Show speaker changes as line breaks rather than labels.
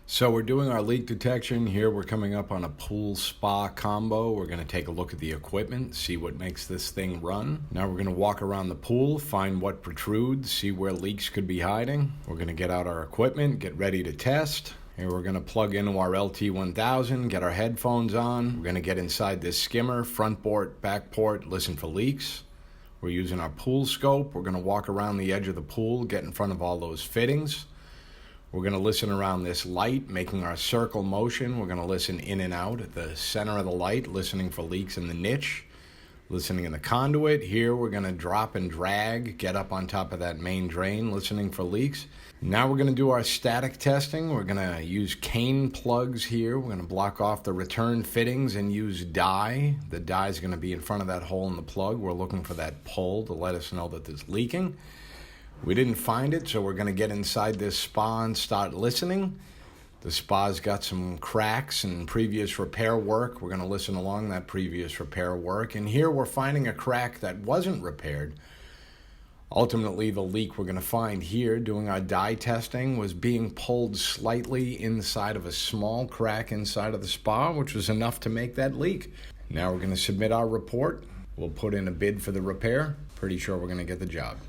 So we're doing our leak detection here. We're coming up on a pool spa combo. We're going to take a look at the equipment, see what makes this thing run. Now we're going to walk around the pool, find what protrudes, see where leaks could be hiding. We're going to get out our equipment, get ready to test. And we're going to plug into our LT1000, get our headphones on. We're going to get inside this skimmer, front port, back port, listen for leaks. We're using our pool scope. We're going to walk around the edge of the pool, get in front of all those fittings. We're going to listen around this light, making our circle motion. We're going to listen in and out at the center of the light, listening for leaks in the niche, listening in the conduit. Here we're going to drop and drag, get up on top of that main drain, listening for leaks. Now we're going to do our static testing. We're going to use cane plugs here. We're going to block off the return fittings and use dye. The dye is going to be in front of that hole in the plug. We're looking for that pull to let us know that there's leaking. We didn't find it, so we're going to get inside this spa and start listening. The spa's got some cracks and previous repair work. We're going to listen along that previous repair work. And here we're finding a crack that wasn't repaired. Ultimately, the leak we're going to find here doing our dye testing was being pulled slightly inside of a small crack inside of the spa, which was enough to make that leak. Now we're going to submit our report. We'll put in a bid for the repair. Pretty sure we're going to get the job.